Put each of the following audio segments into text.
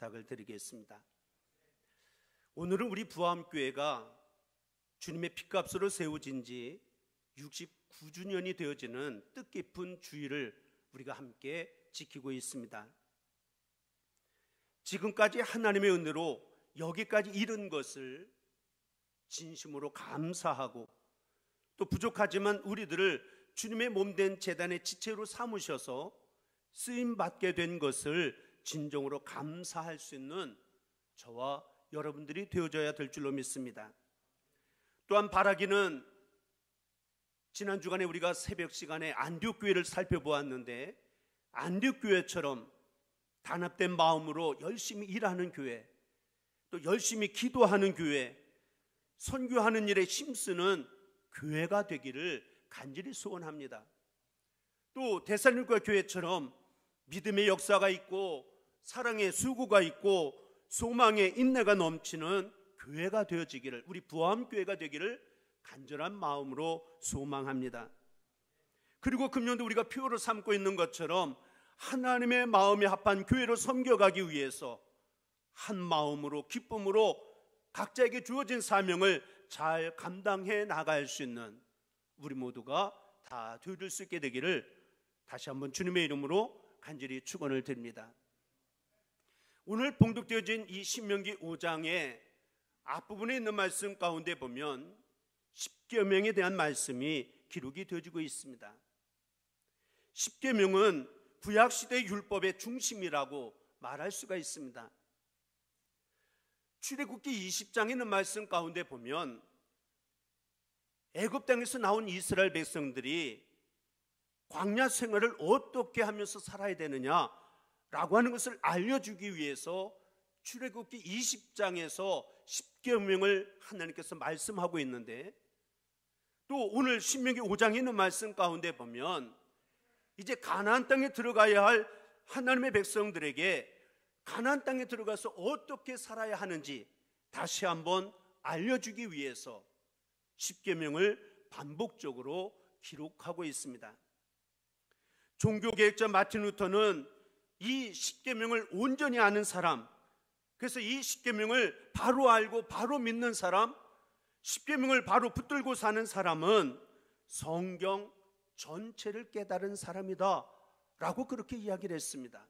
부탁을 드리겠습니다. 오늘은 우리 부암교회가 주님의 피값으로 세워진 지 69주년이 되어지는 뜻깊은 주일을 우리가 함께 지키고 있습니다. 지금까지 하나님의 은혜로 여기까지 이른 것을 진심으로 감사하고, 또 부족하지만 우리들을 주님의 몸된 제단의 지체로 삼으셔서 쓰임받게 된 것을 진정으로 감사할 수 있는 저와 여러분들이 되어져야 될 줄로 믿습니다. 또한 바라기는 지난 주간에 우리가 새벽 시간에 안디옥교회를 살펴보았는데, 안디옥교회처럼 단합된 마음으로 열심히 일하는 교회, 또 열심히 기도하는 교회, 선교하는 일에 힘쓰는 교회가 되기를 간절히 소원합니다. 또 데살로니가 교회처럼 믿음의 역사가 있고 사랑의 수고가 있고 소망의 인내가 넘치는 교회가 되어지기를, 우리 부암교회가 되기를 간절한 마음으로 소망합니다. 그리고 금년도 우리가 표로 삼고 있는 것처럼 하나님의 마음에 합한 교회로 섬겨가기 위해서 한 마음으로 기쁨으로 각자에게 주어진 사명을 잘 감당해 나갈 수 있는 우리 모두가 다 되어줄 수 있게 되기를 다시 한번 주님의 이름으로 간절히 축원을 드립니다. 오늘 봉독되어진 이 신명기 5장의 앞부분에 있는 말씀 가운데 보면 십계명에 대한 말씀이 기록이 되어지고 있습니다. 십계명은 구약시대의 율법의 중심이라고 말할 수가 있습니다. 출애굽기 20장에 있는 말씀 가운데 보면 애굽 땅에서 나온 이스라엘 백성들이 광야 생활을 어떻게 하면서 살아야 되느냐라고 하는 것을 알려주기 위해서 출애굽기 20장에서 십계명을 하나님께서 말씀하고 있는데, 또 오늘 신명기 5장에 있는 말씀 가운데 보면 이제 가나안 땅에 들어가야 할 하나님의 백성들에게 가나안 땅에 들어가서 어떻게 살아야 하는지 다시 한번 알려주기 위해서 십계명을 반복적으로 기록하고 있습니다. 종교개혁자 마틴 루터는 이 십계명을 온전히 아는 사람, 그래서 이 십계명을 바로 알고 바로 믿는 사람, 십계명을 바로 붙들고 사는 사람은 성경 전체를 깨달은 사람이다 라고 그렇게 이야기를 했습니다.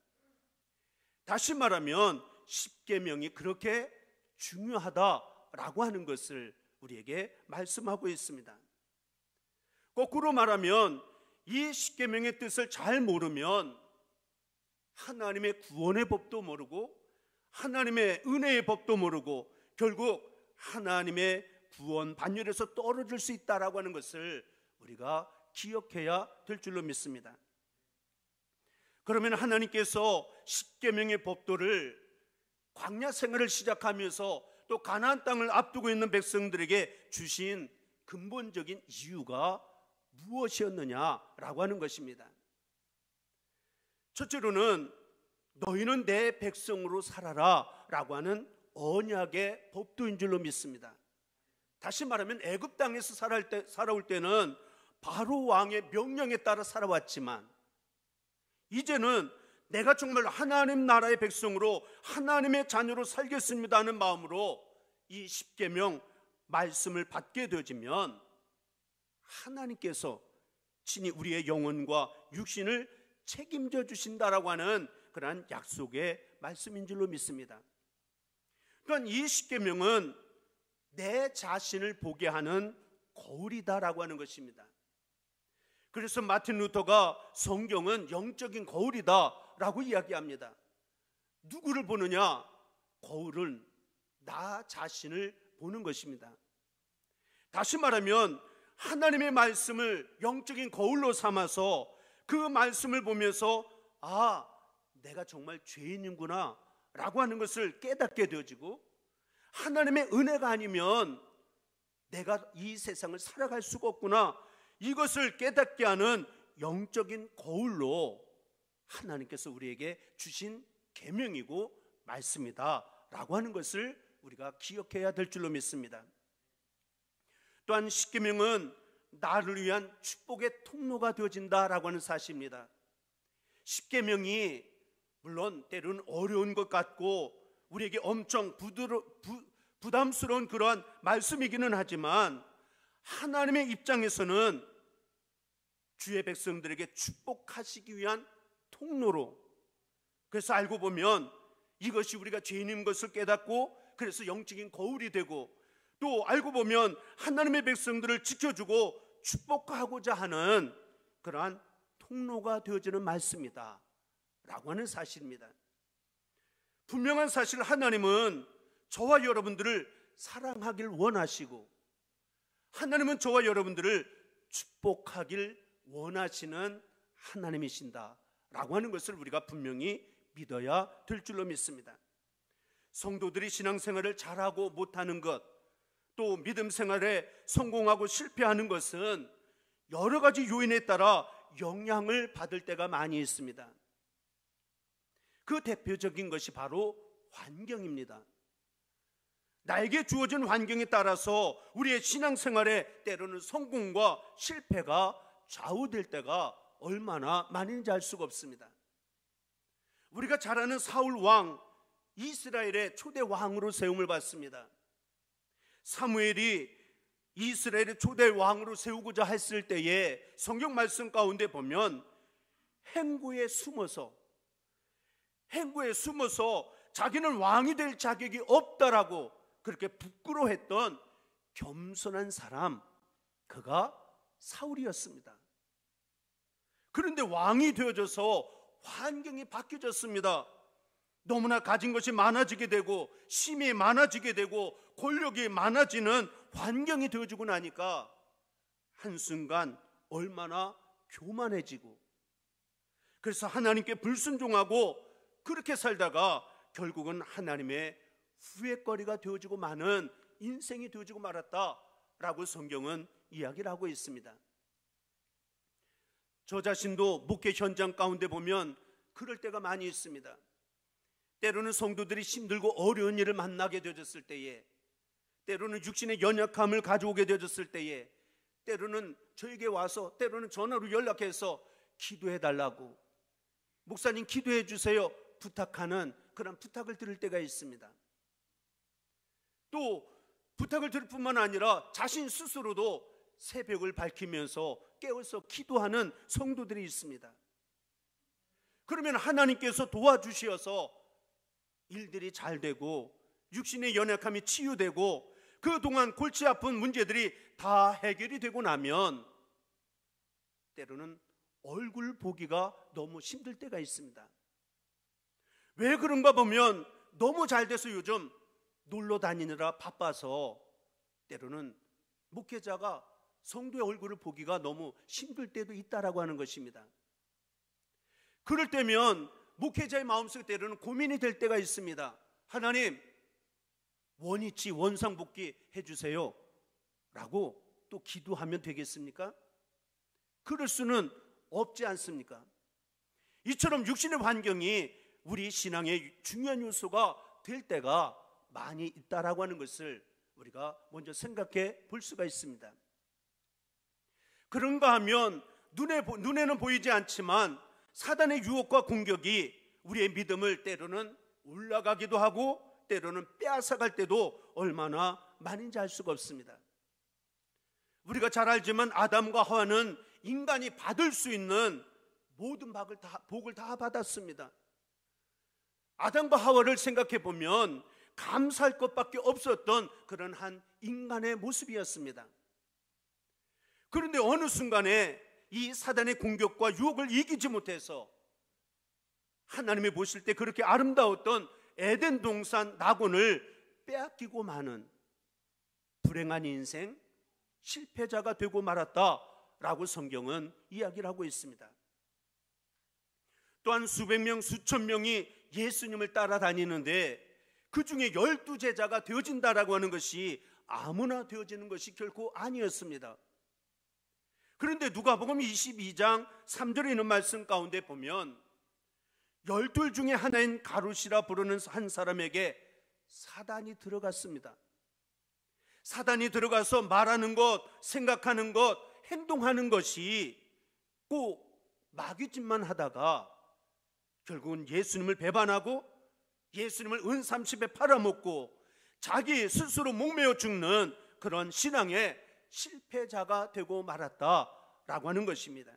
다시 말하면 십계명이 그렇게 중요하다라고 하는 것을 우리에게 말씀하고 있습니다. 거꾸로 말하면 이 십계명의 뜻을 잘 모르면 하나님의 구원의 법도 모르고 하나님의 은혜의 법도 모르고 결국 하나님의 구원 반열에서 떨어질 수 있다라고 하는 것을 우리가 기억해야 될 줄로 믿습니다. 그러면 하나님께서 십계명의 법도를 광야 생활을 시작하면서 또 가나안 땅을 앞두고 있는 백성들에게 주신 근본적인 이유가 무엇이었느냐라고 하는 것입니다. 첫째로는 너희는 내 백성으로 살아라 라고 하는 언약의 법도인 줄로 믿습니다. 다시 말하면 애굽 땅에서 살아올 때는 바로 왕의 명령에 따라 살아왔지만 이제는 내가 정말 하나님 나라의 백성으로 하나님의 자녀로 살겠습니다 하는 마음으로 이 십계명 말씀을 받게 되어지면 하나님께서 친히 우리의 영혼과 육신을 책임져 주신다라고 하는 그러한 약속의 말씀인 줄로 믿습니다. 그러니까 이 십계명은 내 자신을 보게 하는 거울이다라고 하는 것입니다. 그래서 마틴 루터가 성경은 영적인 거울이다라고 이야기합니다. 누구를 보느냐? 거울은 나 자신을 보는 것입니다. 다시 말하면 하나님의 말씀을 영적인 거울로 삼아서 그 말씀을 보면서 아, 내가 정말 죄인이구나 라고 하는 것을 깨닫게 되어지고, 하나님의 은혜가 아니면 내가 이 세상을 살아갈 수가 없구나, 이것을 깨닫게 하는 영적인 거울로 하나님께서 우리에게 주신 계명이고 말씀이다 라고 하는 것을 우리가 기억해야 될 줄로 믿습니다. 또한 십계명은 나를 위한 축복의 통로가 되어진다라고 하는 사실입니다. 십계명이 물론 때로는 어려운 것 같고 우리에게 엄청 부담스러운 그러한 말씀이기는 하지만 하나님의 입장에서는 주의 백성들에게 축복하시기 위한 통로로, 그래서 알고 보면 이것이 우리가 죄인인 것을 깨닫고 그래서 영적인 거울이 되고, 또 알고 보면 하나님의 백성들을 지켜주고 축복하고자 하는 그러한 통로가 되어지는 말씀이다 라고 하는 사실입니다. 분명한 사실, 하나님은 저와 여러분들을 사랑하길 원하시고 하나님은 저와 여러분들을 축복하길 원하시는 하나님이신다 라고 하는 것을 우리가 분명히 믿어야 될 줄로 믿습니다. 성도들이 신앙생활을 잘하고 못하는 것, 또 믿음 생활에 성공하고 실패하는 것은 여러 가지 요인에 따라 영향을 받을 때가 많이 있습니다. 그 대표적인 것이 바로 환경입니다. 나에게 주어진 환경에 따라서 우리의 신앙생활에 때로는 성공과 실패가 좌우될 때가 얼마나 많은지 알 수가 없습니다. 우리가 잘 아는 사울 왕, 이스라엘의 초대 왕으로 세움을 받습니다. 사무엘이 이스라엘의 초대 왕으로 세우고자 했을 때에 성경 말씀 가운데 보면 행구에 숨어서 자기는 왕이 될 자격이 없다라고 그렇게 부끄러워했던 겸손한 사람, 그가 사울이었습니다. 그런데 왕이 되어져서 환경이 바뀌어졌습니다. 너무나 가진 것이 많아지게 되고 힘이 많아지게 되고 권력이 많아지는 환경이 되어지고 나니까 한순간 얼마나 교만해지고, 그래서 하나님께 불순종하고 그렇게 살다가 결국은 하나님의 후회거리가 되어지고 마는 인생이 되어지고 말았다라고 성경은 이야기를 하고 있습니다. 저 자신도 목회 현장 가운데 보면 그럴 때가 많이 있습니다. 때로는 성도들이 힘들고 어려운 일을 만나게 되어졌을 때에, 때로는 육신의 연약함을 가져오게 되어졌을 때에, 때로는 저에게 와서 때로는 전화로 연락해서 기도해 달라고, 목사님 기도해 주세요 부탁하는 그런 부탁을 들을 때가 있습니다. 또 부탁을 들을 뿐만 아니라 자신 스스로도 새벽을 밝히면서 깨어서 기도하는 성도들이 있습니다. 그러면 하나님께서 도와주셔서 일들이 잘 되고 육신의 연약함이 치유되고 그동안 골치 아픈 문제들이 다 해결이 되고 나면 때로는 얼굴 보기가 너무 힘들 때가 있습니다. 왜 그런가 보면 너무 잘 돼서 요즘 놀러 다니느라 바빠서 때로는 목회자가 성도의 얼굴을 보기가 너무 힘들 때도 있다라고 하는 것입니다. 그럴 때면 목회자의 마음속에 때로는 고민이 될 때가 있습니다. 하나님, 원위치 원상복귀 해주세요 라고 또 기도하면 되겠습니까? 그럴 수는 없지 않습니까? 이처럼 육신의 환경이 우리 신앙의 중요한 요소가 될 때가 많이 있다라고 하는 것을 우리가 먼저 생각해 볼 수가 있습니다. 그런가 하면 눈에는 보이지 않지만 사단의 유혹과 공격이 우리의 믿음을 때로는 올라가기도 하고 때로는 빼앗아갈 때도 얼마나 많은지 알 수가 없습니다. 우리가 잘 알지만 아담과 하와는 인간이 받을 수 있는 모든 복을 다 받았습니다. 아담과 하와를 생각해 보면 감사할 것밖에 없었던 그런 한 인간의 모습이었습니다. 그런데 어느 순간에 이 사단의 공격과 유혹을 이기지 못해서 하나님이 보실 때 그렇게 아름다웠던 에덴 동산 낙원을 빼앗기고 마는 불행한 인생, 실패자가 되고 말았다라고 성경은 이야기를 하고 있습니다. 또한 수백 명, 수천 명이 예수님을 따라다니는데 그 중에 12제자가 되어진다라고 하는 것이 아무나 되어지는 것이 결코 아니었습니다. 그런데 누가복음 22장 3절에 있는 말씀 가운데 보면 12 중에 하나인 가룟이라 부르는 한 사람에게 사단이 들어갔습니다. 사단이 들어가서 말하는 것, 생각하는 것, 행동하는 것이 꼭 마귀짓만 하다가 결국은 예수님을 배반하고 예수님을 은30에 팔아먹고 자기 스스로 목매어 죽는 그런 신앙의 실패자가 되고 말았다라고 하는 것입니다.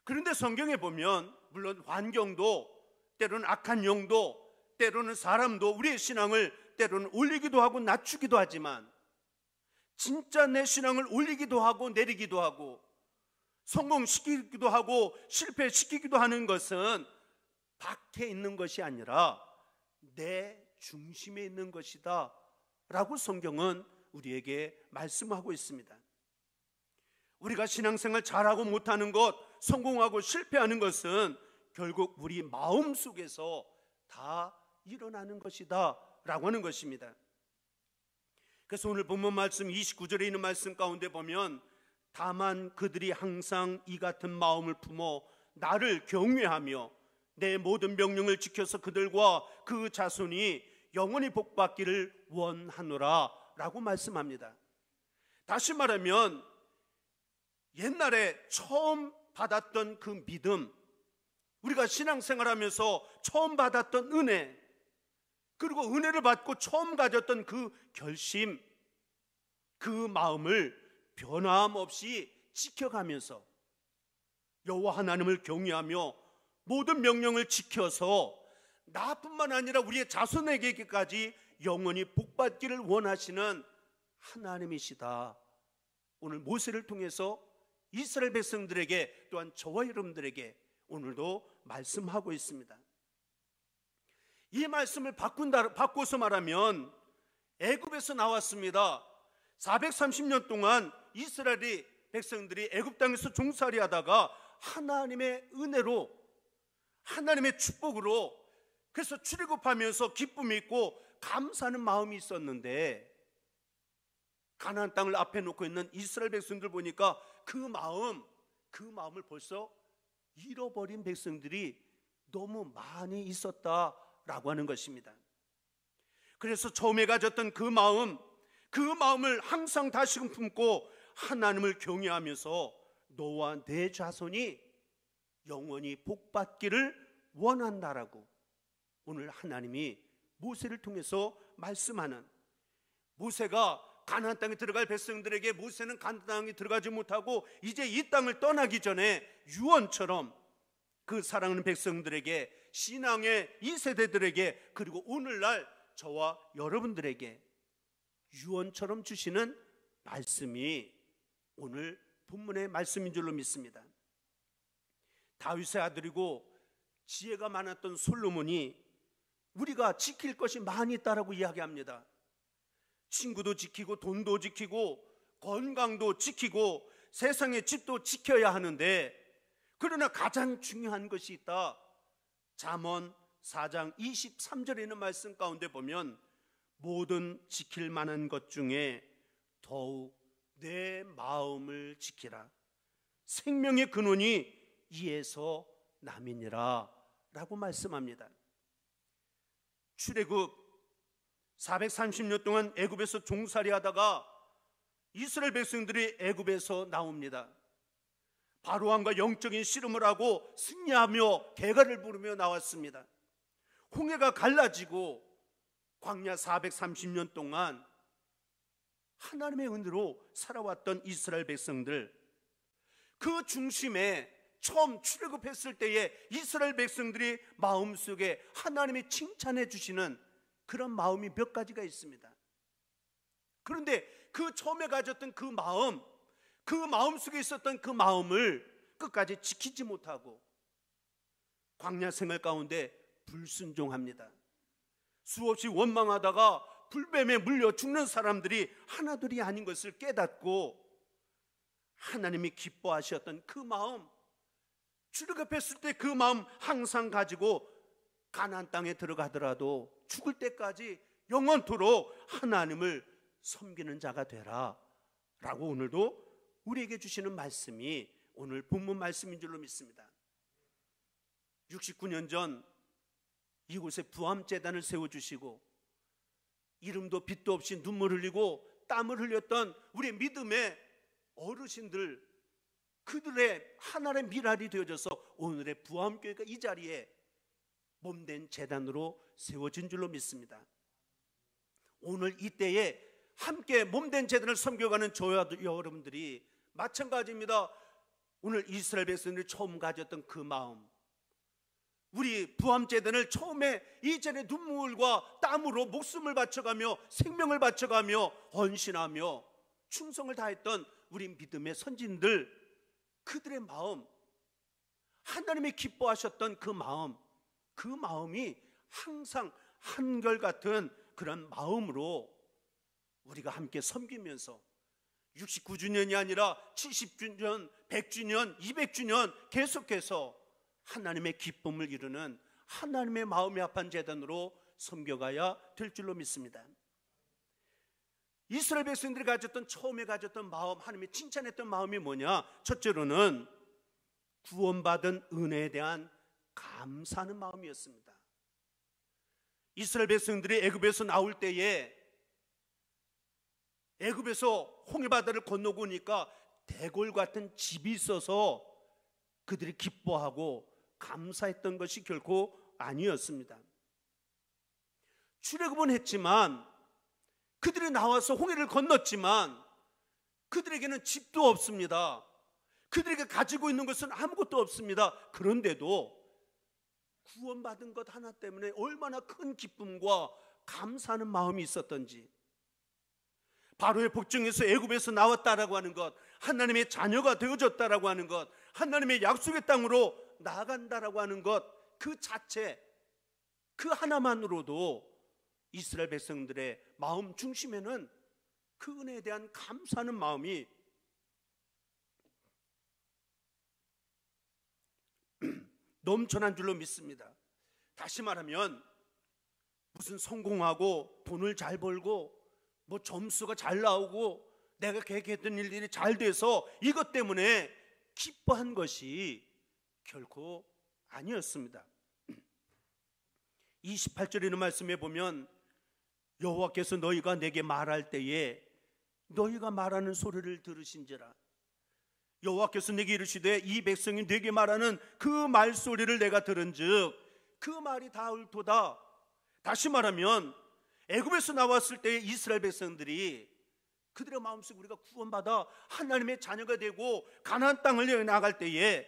그런데 성경에 보면 물론 환경도, 때로는 악한 영도, 때로는 사람도 우리의 신앙을 때로는 올리기도 하고 낮추기도 하지만, 진짜 내 신앙을 올리기도 하고 내리기도 하고 성공시키기도 하고 실패시키기도 하는 것은 밖에 있는 것이 아니라 내 중심에 있는 것이다 라고 성경은 우리에게 말씀하고 있습니다. 우리가 신앙생활 잘하고 못하는 것, 성공하고 실패하는 것은 결국 우리 마음 속에서 다 일어나는 것이다 라고 하는 것입니다. 그래서 오늘 본문 말씀 29절에 있는 말씀 가운데 보면, 다만 그들이 항상 이 같은 마음을 품어 나를 경외하며 내 모든 명령을 지켜서 그들과 그 자손이 영원히 복받기를 원하노라 라고 말씀합니다. 다시 말하면 옛날에 처음 받았던 그 믿음, 우리가 신앙생활하면서 처음 받았던 은혜, 그리고 은혜를 받고 처음 가졌던 그 결심, 그 마음을 변함없이 지켜가면서 여호와 하나님을 경외하며 모든 명령을 지켜서 나뿐만 아니라 우리의 자손에게까지 영원히 복받기를 원하시는 하나님이시다. 오늘 모세를 통해서 이스라엘 백성들에게, 또한 저와 여러분들에게 오늘도 말씀하고 있습니다. 이 말씀을 바꿔서 말하면, 애굽에서 나왔습니다. 430년 동안 이스라엘 백성들이 애굽 땅에서 종살이 하다가 하나님의 은혜로, 하나님의 축복으로, 그래서 출애굽하면서 기쁨이 있고 감사하는 마음이 있었는데, 가나안 땅을 앞에 놓고 있는 이스라엘 백성들 보니까 그 마음을 벌써 잃어버린 백성들이 너무 많이 있었다라고 하는 것입니다. 그래서 처음에 가졌던 그 마음을 항상 다시금 품고 하나님을 경외하면서 너와 내 자손이 영원히 복받기를 원한다라고 오늘 하나님이 모세를 통해서 말씀하는, 모세가 가나안 땅에 들어갈 백성들에게, 모세는 가나안 땅에 들어가지 못하고 이제 이 땅을 떠나기 전에 유언처럼 그 사랑하는 백성들에게, 신앙의 이 세대들에게, 그리고 오늘날 저와 여러분들에게 유언처럼 주시는 말씀이 오늘 본문의 말씀인 줄로 믿습니다. 다윗의 아들이고 지혜가 많았던 솔로몬이 우리가 지킬 것이 많이 있다라고 이야기합니다. 친구도 지키고 돈도 지키고 건강도 지키고 세상의 집도 지켜야 하는데, 그러나 가장 중요한 것이 있다. 잠언 4장 23절에 있는 말씀 가운데 보면, 모든 지킬 만한 것 중에 더욱 내 마음을 지키라. 생명의 근원이 이에서 남이니라 라고 말씀합니다. 출애굽 430년 동안 애굽에서 종살이 하다가 이스라엘 백성들이 애굽에서 나옵니다. 바로왕과 영적인 씨름을 하고 승리하며 개가를 부르며 나왔습니다. 홍해가 갈라지고 광야 430년 동안 하나님의 은혜로 살아왔던 이스라엘 백성들, 그 중심에 처음 출애굽했을 때에 이스라엘 백성들이 마음속에 하나님이 칭찬해 주시는 그런 마음이 몇 가지가 있습니다. 그런데 그 처음에 가졌던 그 마음 속에 있었던 그 마음을 끝까지 지키지 못하고 광야 생활 가운데 불순종합니다. 수없이 원망하다가 불뱀에 물려 죽는 사람들이 하나둘이 아닌 것을 깨닫고 하나님이 기뻐하셨던 그 마음, 출애굽했을 때 그 마음 항상 가지고 가나안 땅에 들어가더라도 죽을 때까지 영원토록 하나님을 섬기는 자가 되라 라고 오늘도 우리에게 주시는 말씀이 오늘 본문 말씀인 줄로 믿습니다. 69년 전 이곳에 부암재단을 세워주시고 이름도 빛도 없이 눈물 흘리고 땀을 흘렸던 우리 믿음의 어르신들, 그들의 하나의 미랄이 되어져서 오늘의 부암교회가 이 자리에 몸된 제단으로 세워진 줄로 믿습니다. 오늘 이때에 함께 몸된 제단을 섬겨가는 저와 여러분들이 마찬가지입니다. 오늘 이스라엘 백성들이 처음 가졌던 그 마음, 우리 부함제단을 처음에 이전에 눈물과 땀으로 목숨을 바쳐가며 생명을 바쳐가며 헌신하며 충성을 다했던 우리 믿음의 선진들, 그들의 마음, 하나님이 기뻐하셨던 그 마음이 항상 한결같은 그런 마음으로 우리가 함께 섬기면서 69주년이 아니라 70주년, 100주년, 200주년 계속해서 하나님의 기쁨을 이루는 하나님의 마음이 합한 제단으로 섬겨가야 될 줄로 믿습니다. 이스라엘 백성들이 처음에 가졌던 마음, 하나님이 칭찬했던 마음이 뭐냐? 첫째로는 구원받은 은혜에 대한 감사하는 마음이었습니다. 이스라엘 백성들이 애굽에서 나올 때에 애굽에서 홍해바다를 건너고 오니까 대골 같은 집이 있어서 그들이 기뻐하고 감사했던 것이 결코 아니었습니다. 출애굽은 했지만, 그들이 나와서 홍해를 건넜지만 그들에게는 집도 없습니다. 그들에게 가지고 있는 것은 아무것도 없습니다. 그런데도 구원받은 것 하나 때문에 얼마나 큰 기쁨과 감사하는 마음이 있었던지, 바로의 복종에서 애굽에서 나왔다라고 하는 것, 하나님의 자녀가 되어졌다라고 하는 것, 하나님의 약속의 땅으로 나아간다라고 하는 것, 그 자체, 그 하나만으로도 이스라엘 백성들의 마음 중심에는 그 은혜에 대한 감사하는 마음이 넘쳐난 줄로 믿습니다. 다시 말하면 무슨 성공하고 돈을 잘 벌고 뭐 점수가 잘 나오고 내가 계획했던 일들이 잘 돼서 이것 때문에 기뻐한 것이 결코 아니었습니다. 28절에 있는 말씀에 보면 여호와께서 너희가 내게 말할 때에 너희가 말하는 소리를 들으신지라. 여호와께서 내게 이르시되 이 백성이 내게 말하는 그 말소리를 내가 들은즉 그 말이 닿을도다. 다시 말하면 애굽에서 나왔을 때 이스라엘 백성들이 그들의 마음속에 우리가 구원받아 하나님의 자녀가 되고 가나안 땅을 나갈 때에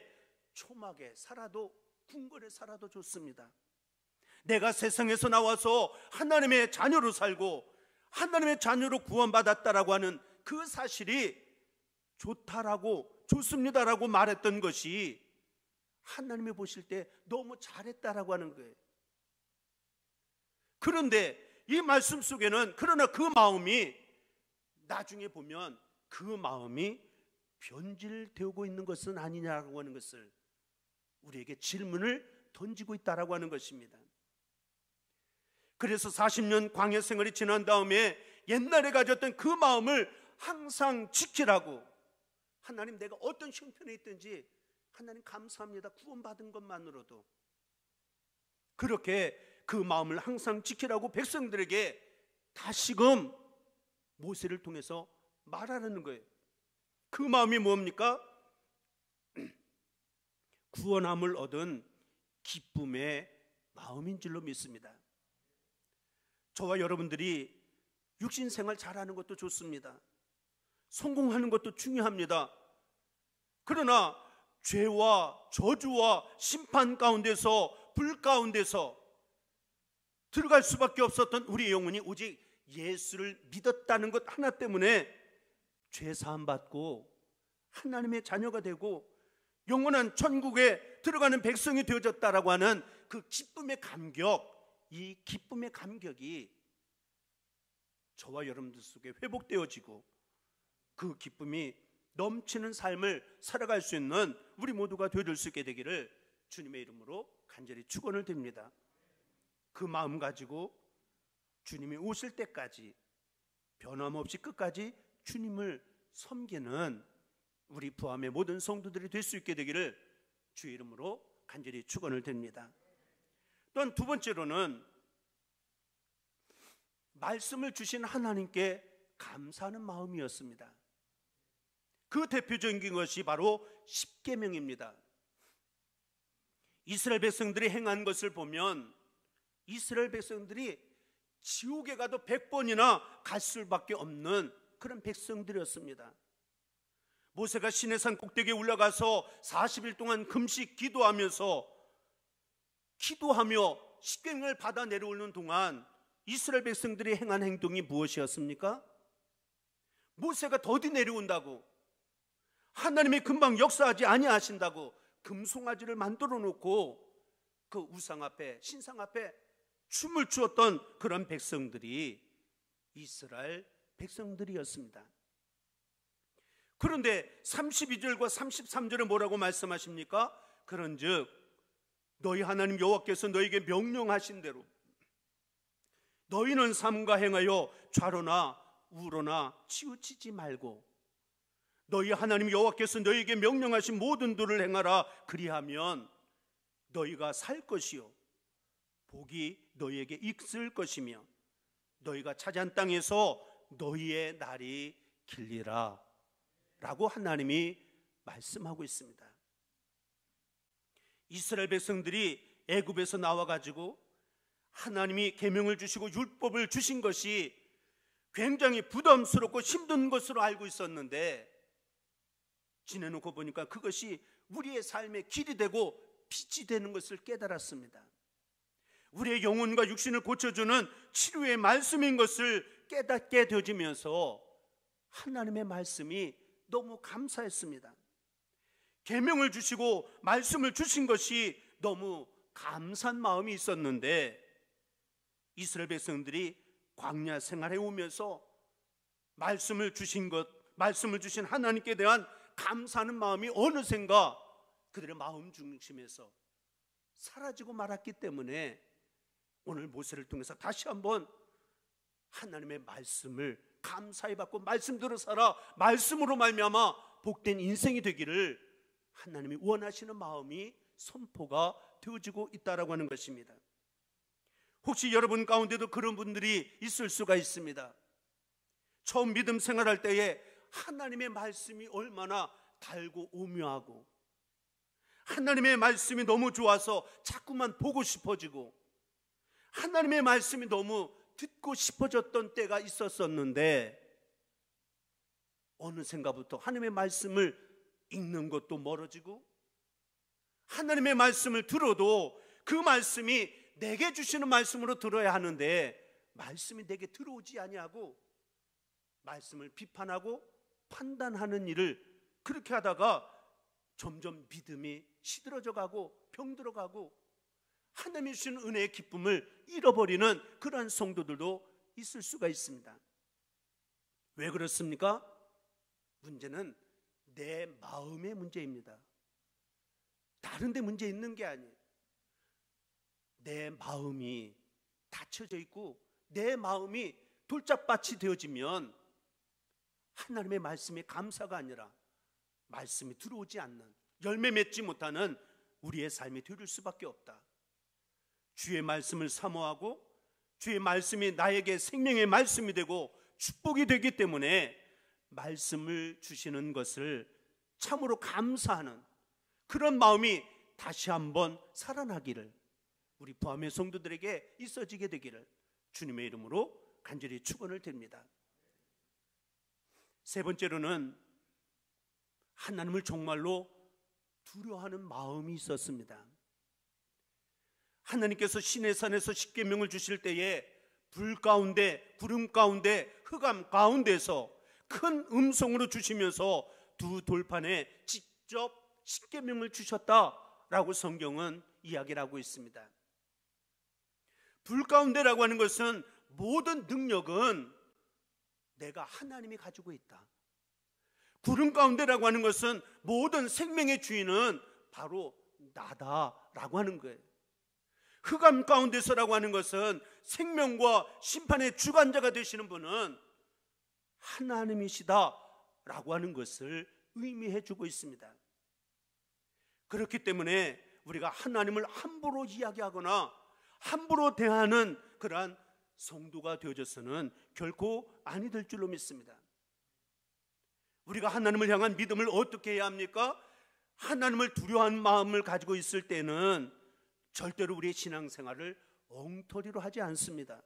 초막에 살아도 궁궐에 살아도 좋습니다. 내가 세상에서 나와서 하나님의 자녀로 살고 하나님의 자녀로 구원받았다라고 하는 그 사실이 좋다라고, 좋습니다라고 말했던 것이 하나님이 보실 때 너무 잘했다라고 하는 거예요. 그런데 이 말씀 속에는 그러나 그 마음이 나중에 보면 그 마음이 변질되고 있는 것은 아니냐라고 하는 것을 우리에게 질문을 던지고 있다라고 하는 것입니다. 그래서 40년 광야 생활이 지난 다음에 옛날에 가졌던 그 마음을 항상 지키라고, 하나님 내가 어떤 형편에 있든지 하나님 감사합니다, 구원받은 것만으로도, 그렇게 그 마음을 항상 지키라고 백성들에게 다시금 모세를 통해서 말하는 거예요. 그 마음이 뭡니까? 구원함을 얻은 기쁨의 마음인 줄로 믿습니다. 저와 여러분들이 육신생활 잘하는 것도 좋습니다. 성공하는 것도 중요합니다. 그러나 죄와 저주와 심판 가운데서, 불 가운데서 들어갈 수밖에 없었던 우리 영혼이 오직 예수를 믿었다는 것 하나 때문에 죄 사함 받고 하나님의 자녀가 되고 영원한 천국에 들어가는 백성이 되어졌다라고 하는 그 기쁨의 감격, 이 기쁨의 감격이 저와 여러분들 속에 회복되어지고 그 기쁨이 넘치는 삶을 살아갈 수 있는 우리 모두가 되어줄 수 있게 되기를 주님의 이름으로 간절히 축원을 드립니다. 그 마음 가지고 주님이 오실 때까지 변함없이 끝까지 주님을 섬기는 우리 부함의 모든 성도들이 될 수 있게 되기를 주의 이름으로 간절히 축원을 드립니다. 또한 두 번째로는 말씀을 주신 하나님께 감사하는 마음이었습니다. 그 대표적인 것이 바로 십계명입니다. 이스라엘 백성들이 행한 것을 보면 이스라엘 백성들이 지옥에 가도 100번이나 갈 수밖에 없는 그런 백성들이었습니다. 모세가 시내산 꼭대기에 올라가서 40일 동안 금식 기도하며 십계명을 받아 내려오는 동안 이스라엘 백성들이 행한 행동이 무엇이었습니까? 모세가 더디 내려온다고, 하나님이 금방 역사하지 아니하신다고 금송아지를 만들어 놓고 그 우상 앞에, 신상 앞에 춤을 추었던 그런 백성들이 이스라엘 백성들이었습니다. 그런데 32절과 33절에 뭐라고 말씀하십니까? 그런즉 너희 하나님 여호와께서 너희에게 명령하신 대로 너희는 삼가 행하여 좌로나 우로나 치우치지 말고 너희 하나님 여호와께서 너희에게 명령하신 모든 도를 행하라. 그리하면 너희가 살 것이요 복이 너희에게 있을 것이며 너희가 차지한 땅에서 너희의 날이 길리라 라고 하나님이 말씀하고 있습니다. 이스라엘 백성들이 애굽에서 나와가지고 하나님이 계명을 주시고 율법을 주신 것이 굉장히 부담스럽고 힘든 것으로 알고 있었는데 지내놓고 보니까 그것이 우리의 삶의 길이 되고 빛이 되는 것을 깨달았습니다. 우리의 영혼과 육신을 고쳐주는 치료의 말씀인 것을 깨닫게 되어지면서 하나님의 말씀이 너무 감사했습니다. 계명을 주시고 말씀을 주신 것이 너무 감사한 마음이 있었는데 이스라엘 백성들이 광야 생활해 오면서 말씀을 주신 하나님께 대한 감사하는 마음이 어느샌가 그들의 마음 중심에서 사라지고 말았기 때문에 오늘 모세를 통해서 다시 한번 하나님의 말씀을 감사히 받고 말씀대로 살아 말씀으로 말미암아 복된 인생이 되기를 하나님이 원하시는 마음이 선포가 되어지고 있다라고 하는 것입니다. 혹시 여러분 가운데도 그런 분들이 있을 수가 있습니다. 처음 믿음 생활할 때에 하나님의 말씀이 얼마나 달고 오묘하고 하나님의 말씀이 너무 좋아서 자꾸만 보고 싶어지고 하나님의 말씀이 너무 듣고 싶어졌던 때가 있었었는데 어느샌가부터 하나님의 말씀을 읽는 것도 멀어지고 하나님의 말씀을 들어도 그 말씀이 내게 주시는 말씀으로 들어야 하는데 말씀이 내게 들어오지 아니하고 말씀을 비판하고 판단하는 일을 그렇게 하다가 점점 믿음이 시들어져 가고 병들어 가고 하나님이 주시는 은혜의 기쁨을 잃어버리는 그러한 성도들도 있을 수가 있습니다. 왜 그렇습니까? 문제는 내 마음의 문제입니다. 다른 데 문제 있는 게 아니에요. 내 마음이 닫혀져 있고 내 마음이 돌짝밭이 되어지면 하나님의 말씀에 감사가 아니라 말씀이 들어오지 않는, 열매 맺지 못하는 우리의 삶이 되릴 수밖에 없다. 주의 말씀을 사모하고 주의 말씀이 나에게 생명의 말씀이 되고 축복이 되기 때문에 말씀을 주시는 것을 참으로 감사하는 그런 마음이 다시 한번 살아나기를 우리 부함의 성도들에게 있어지게 되기를 주님의 이름으로 간절히 축원을 드립니다. 세 번째로는 하나님을 정말로 두려워하는 마음이 있었습니다. 하나님께서 시내산에서 십계명을 주실 때에 불 가운데, 구름 가운데, 흑암 가운데서 큰 음성으로 주시면서 두 돌판에 직접 십계명을 주셨다라고 성경은 이야기를 하고 있습니다. 불 가운데라고 하는 것은 모든 능력은 내가 하나님이 가지고 있다. 구름 가운데라고 하는 것은 모든 생명의 주인은 바로 나다라고 하는 거예요. 흑암 가운데서라고 하는 것은 생명과 심판의 주관자가 되시는 분은 하나님이시다라고 하는 것을 의미해 주고 있습니다. 그렇기 때문에 우리가 하나님을 함부로 이야기하거나 함부로 대하는 그러한 성도가 되어져서는 결코 아니 될 줄로 믿습니다. 우리가 하나님을 향한 믿음을 어떻게 해야 합니까? 하나님을 두려워하는 마음을 가지고 있을 때는 절대로 우리의 신앙생활을 엉터리로 하지 않습니다.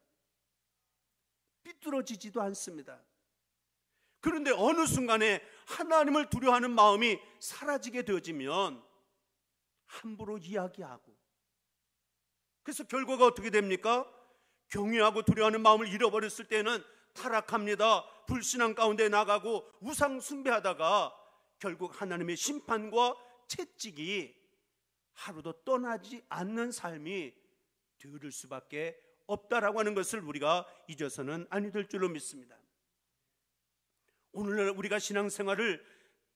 삐뚤어지지도 않습니다. 그런데 어느 순간에 하나님을 두려워하는 마음이 사라지게 되어지면 함부로 이야기하고, 그래서 결과가 어떻게 됩니까? 경외하고 두려워하는 마음을 잃어버렸을 때는 타락합니다. 불신앙 가운데 나가고 우상 숭배하다가 결국 하나님의 심판과 채찍이 하루도 떠나지 않는 삶이 되어질 수밖에 없다라고 하는 것을 우리가 잊어서는 아니 될 줄로 믿습니다. 오늘날 우리가 신앙생활을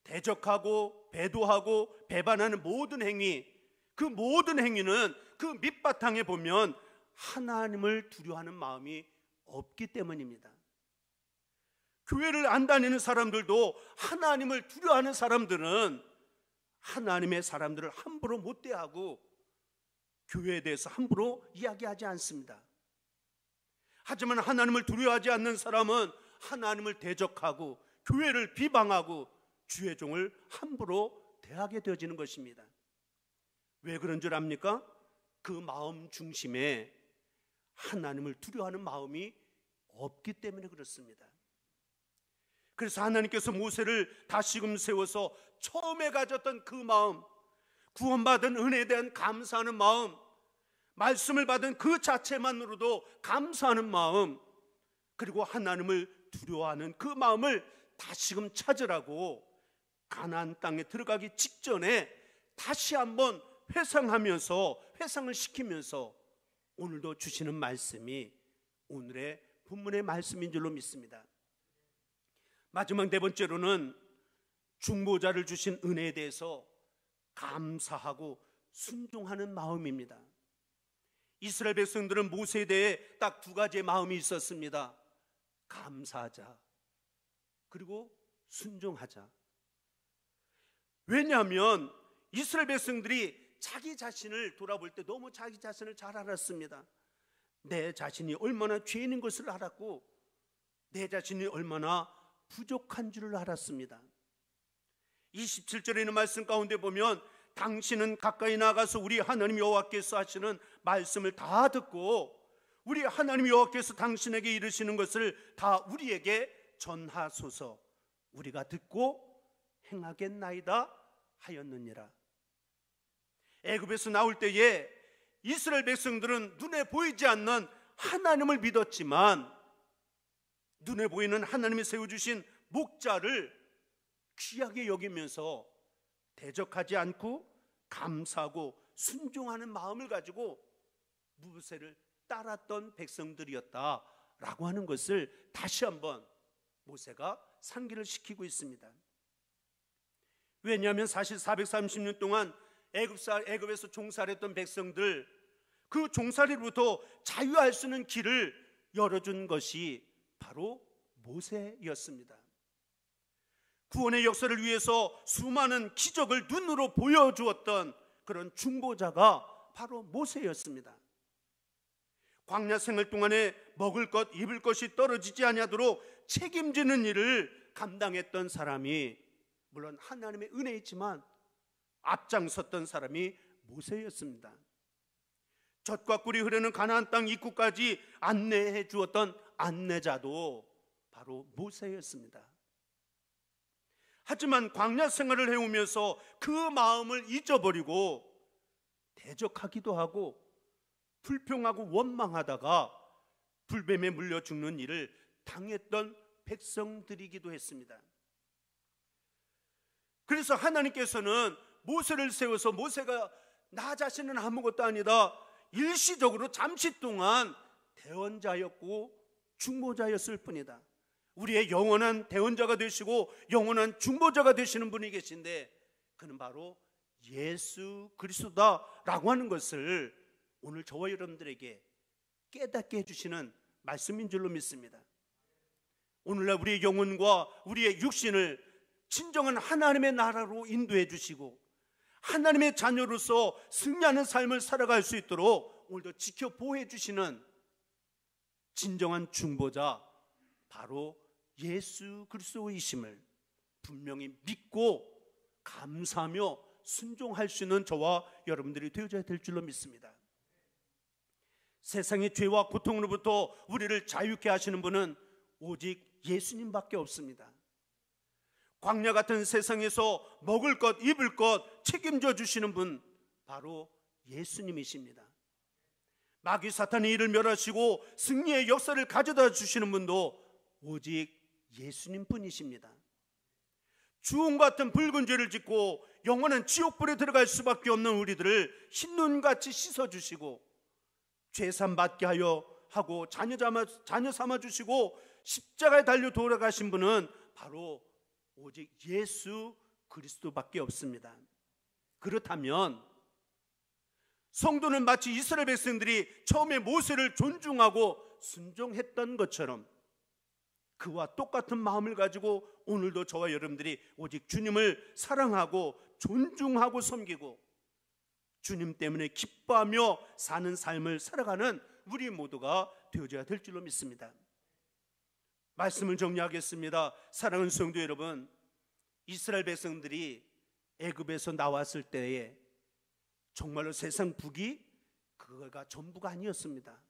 대적하고 배도하고 배반하는 모든 행위, 그 모든 행위는 그 밑바탕에 보면 하나님을 두려워하는 마음이 없기 때문입니다. 교회를 안 다니는 사람들도 하나님을 두려워하는 사람들은 하나님의 사람들을 함부로 못 대하고 교회에 대해서 함부로 이야기하지 않습니다. 하지만 하나님을 두려워하지 않는 사람은 하나님을 대적하고 교회를 비방하고 주의 종을 함부로 대하게 되어지는 것입니다. 왜 그런 줄 압니까? 그 마음 중심에 하나님을 두려워하는 마음이 없기 때문에 그렇습니다. 그래서 하나님께서 모세를 다시금 세워서 처음에 가졌던 그 마음, 구원받은 은혜에 대한 감사하는 마음, 말씀을 받은 그 자체만으로도 감사하는 마음, 그리고 하나님을 두려워하는 그 마음을 다시금 찾으라고 가나안 땅에 들어가기 직전에 다시 한번 회상을 시키면서 오늘도 주시는 말씀이 오늘의 본문의 말씀인 줄로 믿습니다. 마지막 네 번째로는 중보자를 주신 은혜에 대해서 감사하고 순종하는 마음입니다. 이스라엘 백성들은 모세에 대해 딱 두 가지의 마음이 있었습니다. 감사하자, 그리고 순종하자. 왜냐하면 이스라엘 백성들이 자기 자신을 돌아볼 때 너무 자기 자신을 잘 알았습니다. 내 자신이 얼마나 죄인인 것을 알았고 내 자신이 얼마나 부족한 줄을 알았습니다. 27절에 있는 말씀 가운데 보면 당신은 가까이 나가서 우리 하나님 여호와께서 하시는 말씀을 다 듣고 우리 하나님 여호와께서 당신에게 이르시는 것을 다 우리에게 전하소서. 우리가 듣고 행하겠나이다 하였느니라. 애굽에서 나올 때에 이스라엘 백성들은 눈에 보이지 않는 하나님을 믿었지만 눈에 보이는 하나님이 세워주신 목자를 귀하게 여기면서 대적하지 않고 감사하고 순종하는 마음을 가지고 모세를 따랐던 백성들이었다라고 하는 것을 다시 한번 모세가 상기를 시키고 있습니다. 왜냐하면 사실 430년 동안 애굽에서 종살이했던 백성들, 그 종살이로부터 자유할 수 있는 길을 열어준 것이 바로 모세였습니다. 구원의 역사를 위해서 수많은 기적을 눈으로 보여주었던 그런 중보자가 바로 모세였습니다. 광야 생활 동안에 먹을 것, 입을 것이 떨어지지 아니하도록 책임지는 일을 감당했던 사람이 물론 하나님의 은혜이지만 앞장섰던 사람이 모세였습니다. 젖과 꿀이 흐르는 가나안 땅 입구까지 안내해 주었던 안내자도 바로 모세였습니다. 하지만 광야 생활을 해오면서 그 마음을 잊어버리고 대적하기도 하고 불평하고 원망하다가 불뱀에 물려 죽는 일을 당했던 백성들이기도 했습니다. 그래서 하나님께서는 모세를 세워서 모세가 나 자신은 아무것도 아니다, 일시적으로 잠시 동안 대언자였고 중보자였을 뿐이다, 우리의 영원한 대언자가 되시고 영원한 중보자가 되시는 분이 계신데 그는 바로 예수 그리스도다라고 하는 것을 오늘 저와 여러분들에게 깨닫게 해주시는 말씀인 줄로 믿습니다. 오늘날 우리의 영혼과 우리의 육신을 진정한 하나님의 나라로 인도해 주시고 하나님의 자녀로서 승리하는 삶을 살아갈 수 있도록 오늘도 지켜 보호해 주시는 진정한 중보자, 바로 예수 그리스도이심을 분명히 믿고 감사하며 순종할 수 있는 저와 여러분들이 되어야 될 줄로 믿습니다. 세상의 죄와 고통으로부터 우리를 자유케 하시는 분은 오직 예수님밖에 없습니다. 광야 같은 세상에서 먹을 것, 입을 것 책임져 주시는 분, 바로 예수님이십니다. 마귀 사탄의 일을 멸하시고 승리의 역사를 가져다 주시는 분도 오직 예수님 뿐이십니다. 주홍 같은 붉은 죄를 짓고 영원한 지옥불에 들어갈 수밖에 없는 우리들을 흰눈같이 씻어주시고 죄산 받게 하고 자녀 삼아 주시고 십자가에 달려 돌아가신 분은 바로 오직 예수 그리스도밖에 없습니다. 그렇다면 성도는 마치 이스라엘 백성들이 처음에 모세를 존중하고 순종했던 것처럼 그와 똑같은 마음을 가지고 오늘도 저와 여러분들이 오직 주님을 사랑하고 존중하고 섬기고 주님 때문에 기뻐하며 사는 삶을 살아가는 우리 모두가 되어져야 될 줄로 믿습니다. 말씀을 정리하겠습니다. 사랑하는 성도 여러분, 이스라엘 백성들이 애굽에서 나왔을 때에 정말로 세상 북이 그거가 전부가 아니었습니다.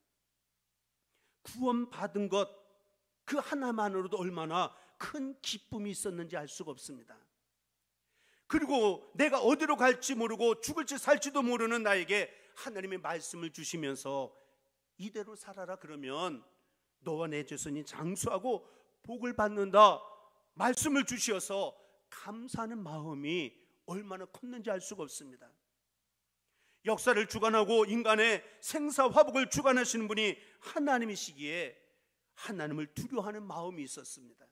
구원받은 것 그 하나만으로도 얼마나 큰 기쁨이 있었는지 알 수가 없습니다. 그리고 내가 어디로 갈지 모르고 죽을지 살지도 모르는 나에게 하나님의 말씀을 주시면서 이대로 살아라, 그러면 너와 내 자손이 장수하고 복을 받는다 말씀을 주시어서 감사하는 마음이 얼마나 컸는지 알 수가 없습니다. 역사를 주관하고 인간의 생사화복을 주관하시는 분이 하나님이시기에 하나님을 두려워하는 마음이 있었습니다.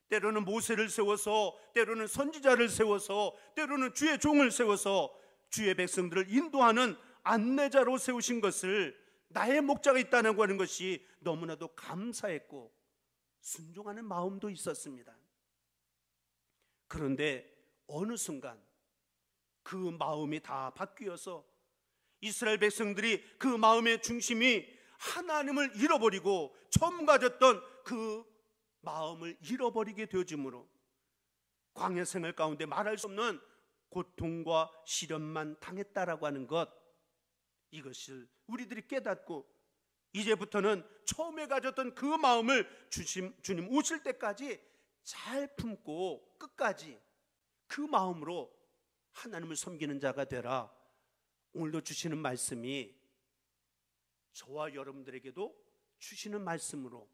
때로는 모세를 세워서, 때로는 선지자를 세워서, 때로는 주의 종을 세워서 주의 백성들을 인도하는 안내자로 세우신 것을 나의 목자가 있다고 하는 것이 너무나도 감사했고 순종하는 마음도 있었습니다. 그런데 어느 순간 그 마음이 다 바뀌어서 이스라엘 백성들이 그 마음의 중심이 하나님을 잃어버리고 처음 가졌던 그 마음을 잃어버리게 되어지므로 광야 생활 가운데 말할 수 없는 고통과 시련만 당했다라고 하는 것, 이것을 우리들이 깨닫고 이제부터는 처음에 가졌던 그 마음을 주님 오실 때까지 잘 품고 끝까지 그 마음으로 하나님을 섬기는 자가 되라. 오늘도 주시는 말씀이 저와 여러분들에게도 주시는 말씀으로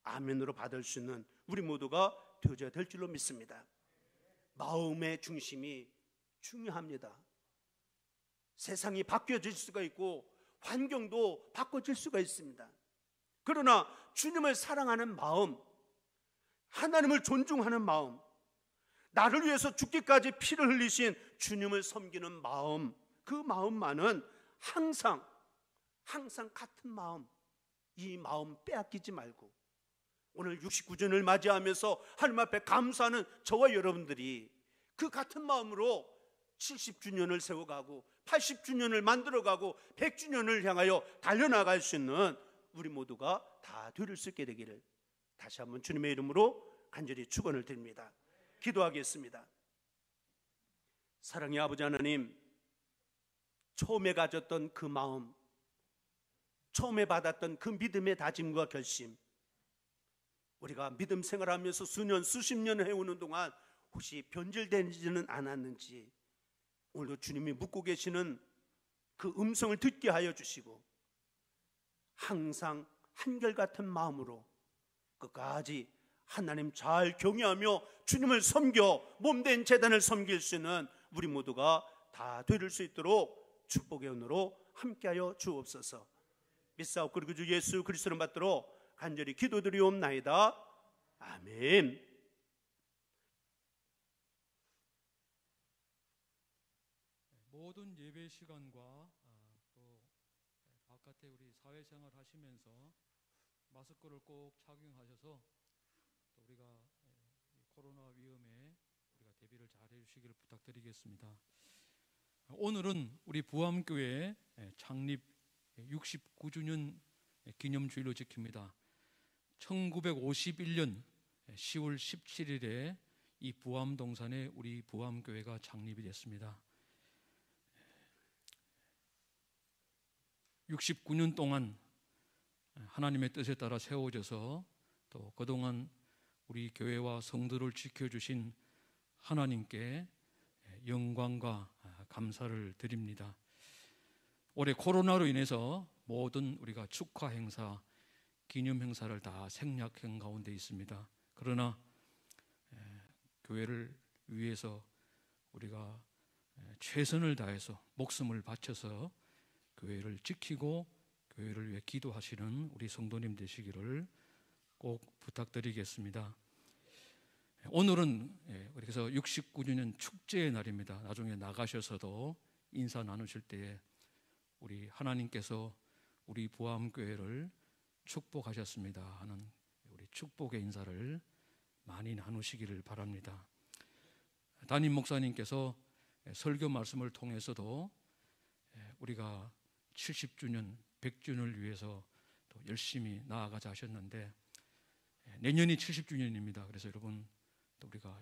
아멘으로 받을 수 있는 우리 모두가 되어져야 될 줄로 믿습니다. 마음의 중심이 중요합니다. 세상이 바뀌어질 수가 있고 환경도 바꿔질 수가 있습니다. 그러나 주님을 사랑하는 마음, 하나님을 존중하는 마음, 나를 위해서 죽기까지 피를 흘리신 주님을 섬기는 마음, 그 마음만은 항상 같은 마음, 이 마음 빼앗기지 말고 오늘 69주년을 맞이하면서 하나님 앞에 감사하는 저와 여러분들이 그 같은 마음으로 70주년을 세워가고 80주년을 만들어가고 100주년을 향하여 달려나갈 수 있는 우리 모두가 다 되릴 수 있게 되기를 다시 한번 주님의 이름으로 간절히 축원을 드립니다. 기도하겠습니다. 사랑의 아버지 하나님, 처음에 가졌던 그 마음, 처음에 받았던 그 믿음의 다짐과 결심, 우리가 믿음 생활하면서 수년 수십 년 해오는 동안 혹시 변질되지는 않았는지 오늘도 주님이 묻고 계시는 그 음성을 듣게 하여 주시고 항상 한결같은 마음으로 끝까지 하나님 잘 경외하며 주님을 섬겨 몸된 제단을 섬길 수 있는 우리 모두가 다 되릴 수 있도록 축복의 은혜로 함께하여 주옵소서. 믿사옵고 그리고 주 예수 그리스도를 받들어 간절히 기도드리옵나이다. 아멘. 모든 예배 시간과 또 바깥에 우리 사회생활 하시면서 마스크를 꼭 착용하셔서 또 우리가 코로나 위험에 우리가 대비를 잘 해주시기를 부탁드리겠습니다. 오늘은 우리 부암교회 창립 69주년 기념주일로 지킵니다. 1951년 10월 17일에 이 부암동산에 우리 부암교회가 창립이 됐습니다. 69년 동안 하나님의 뜻에 따라 세워져서 또 그동안 우리 교회와 성도를 지켜주신 하나님께 영광과 감사를 드립니다. 올해 코로나로 인해서 모든 우리가 축하 행사, 기념 행사를 다 생략한 가운데 있습니다. 그러나 교회를 위해서 우리가 최선을 다해서 목숨을 바쳐서 교회를 지키고 교회를 위해 기도하시는 우리 성도님 되시기를 꼭 부탁드리겠습니다. 오늘은 그래서 69주년 축제의 날입니다. 나중에 나가셔서도 인사 나누실 때에 우리 하나님께서 우리 부암교회를 축복하셨습니다 하는 우리 축복의 인사를 많이 나누시기를 바랍니다. 담임 목사님께서 설교 말씀을 통해서도 우리가 70주년, 100주년을 위해서 또 열심히 나아가자 하셨는데 내년이 70주년입니다. 그래서 여러분 또 우리가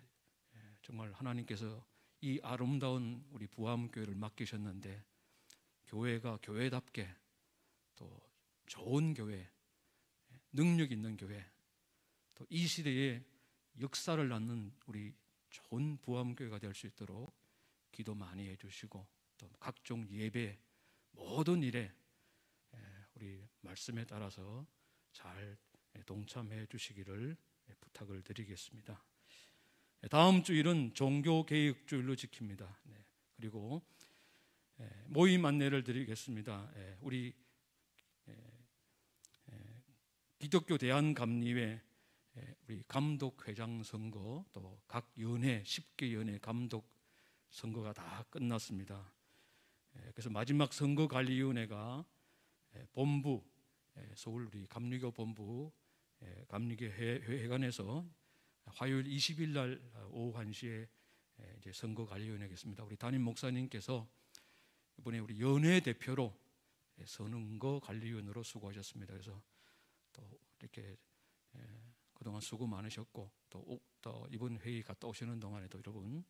정말 하나님께서 이 아름다운 우리 부암교회를 맡기셨는데 교회가 교회답게 또 좋은 교회, 능력 있는 교회, 또 이 시대에 역사를 낳는 우리 좋은 부암교회가 될 수 있도록 기도 많이 해주시고 또 각종 예배 모든 일에 우리 말씀에 따라서 잘 동참해 주시기를 부탁을 드리겠습니다. 다음 주일은 종교개혁주일로 지킵니다. 그리고 모임 안내를 드리겠습니다. 우리 기독교 대한감리회 우리 감독회장 선거 또 각 연회 10개 연회 감독 선거가 다 끝났습니다. 그래서 마지막 선거관리위원회가 본부 서울 우리 감리교 본부 감리교 회관에서 화요일 20일 날 오후 1시에 이제 선거관리위원회겠습니다. 우리 담임 목사님께서 이번에 우리 연회 대표로 선거관리위원으로 수고하셨습니다. 그래서 또 이렇게 그동안 수고 많으셨고 또 이번 회의 갔다 오시는 동안에도 여러분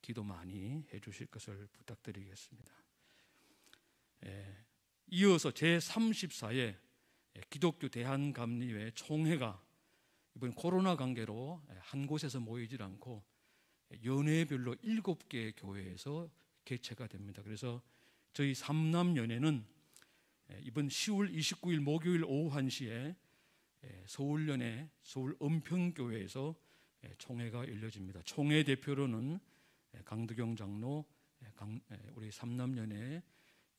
기도 많이 해주실 것을 부탁드리겠습니다. 이어서 제34회 기독교 대한감리회 총회가 이번 코로나 관계로 한 곳에서 모이질 않고 연회별로 7개의 교회에서 개최가 됩니다. 그래서 저희 삼남연회는 이번 10월 29일 목요일 오후 1시에 서울연회 서울 은평교회에서 총회가 열려집니다. 총회 대표로는 강두경 장로, 우리 삼남연회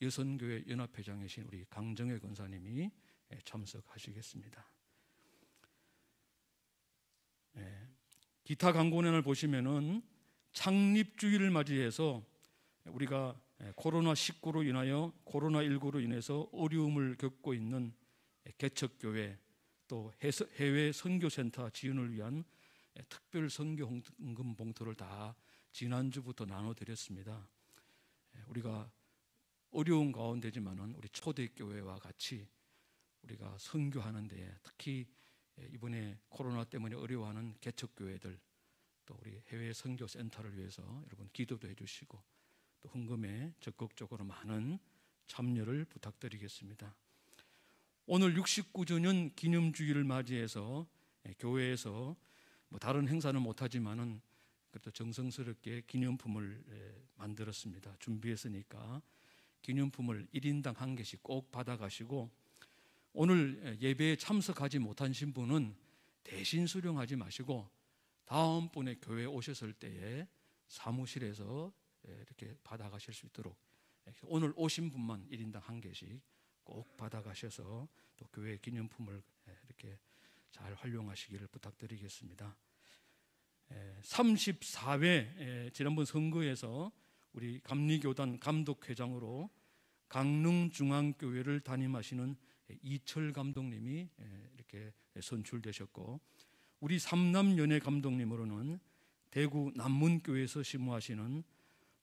여선교회 연합회장이신 우리 강정혜 권사님이 참석하시겠습니다. 기타 광고년을 보시면은 창립주일을 맞이해서 우리가 코로나19로 인해서 어려움을 겪고 있는 개척교회 또 해외 선교센터 지원을 위한 특별 선교 헌금 봉투를 다 지난주부터 나눠드렸습니다. 우리가 어려운 가운데지만은 우리 초대교회와 같이 우리가 선교하는 데 특히 이번에 코로나 때문에 어려워하는 개척교회들 또 우리 해외 선교센터를 위해서 여러분 기도도 해주시고 또 헌금에 적극적으로 많은 참여를 부탁드리겠습니다. 오늘 69주년 기념주일을 맞이해서 교회에서 뭐 다른 행사는 못하지만은 그래도 정성스럽게 기념품을 만들었습니다. 준비했으니까 기념품을 1인당 1개씩 꼭 받아가시고 오늘 예배에 참석하지 못하신 분은 대신 수령하지 마시고 다음번에 교회 오셨을 때에 사무실에서 이렇게 받아가실 수 있도록 오늘 오신 분만 1인당 1개씩 꼭 받아가셔서 또 교회 기념품을 이렇게 잘 활용하시기를 부탁드리겠습니다. 34회 지난번 선거에서 우리 감리교단 감독회장으로 강릉중앙교회를 담임하시는 이철 감독님이 이렇게 선출되셨고 우리 삼남연회 감독님으로는 대구 남문교회에서 심무하시는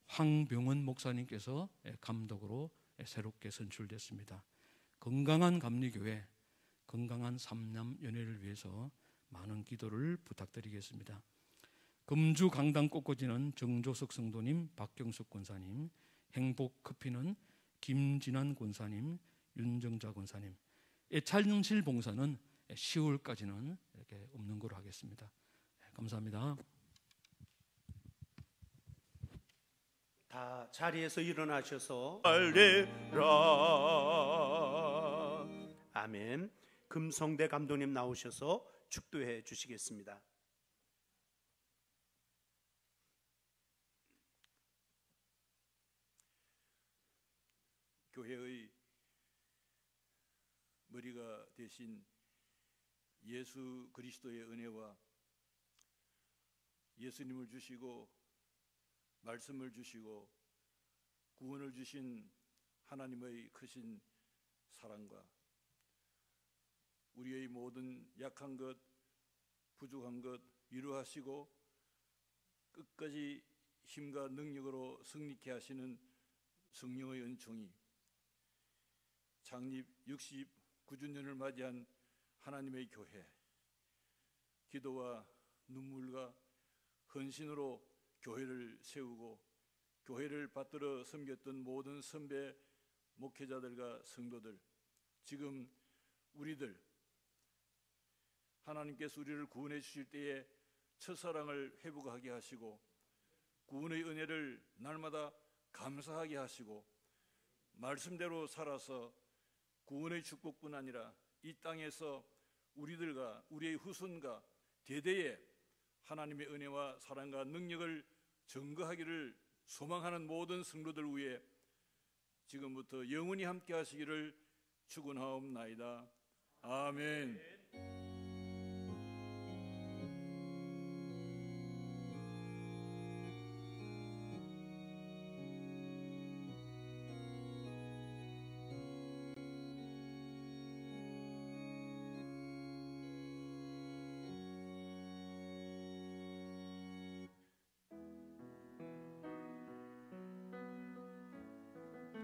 황병원 목사님께서 감독으로 새롭게 선출됐습니다. 건강한 감리교회, 건강한 삼남연회를 위해서 많은 기도를 부탁드리겠습니다. 금주 강당 꽃꽂이는 정조석 성도님, 박경숙 권사님, 행복커피는 김진환 권사님, 윤정자 권사님. 찬양실 봉사는 10월까지는 이렇게 없는 걸로 하겠습니다. 감사합니다. 다 자리에서 일어나셔서 할례라. 아멘. 금성대 감독님 나오셔서 축도해 주시겠습니다. 교회의 머리가 되신 예수 그리스도의 은혜와 예수님을 주시고 말씀을 주시고 구원을 주신 하나님의 크신 사랑과 우리의 모든 약한 것, 부족한 것 위로하시고 끝까지 힘과 능력으로 승리케 하시는 성령의 은총이 창립 69주년을 맞이한 하나님의 교회, 기도와 눈물과 헌신으로 교회를 세우고 교회를 받들어 섬겼던 모든 선배 목회자들과 성도들, 지금 우리들 하나님께서 우리를 구원해 주실 때에 첫사랑을 회복하게 하시고 구원의 은혜를 날마다 감사하게 하시고 말씀대로 살아서 구원의 축복뿐 아니라 이 땅에서 우리들과 우리의 후손과 대대에 하나님의 은혜와 사랑과 능력을 증거하기를 소망하는 모든 성도들 위해 지금부터 영원히 함께 하시기를 축원하옵나이다. 아멘.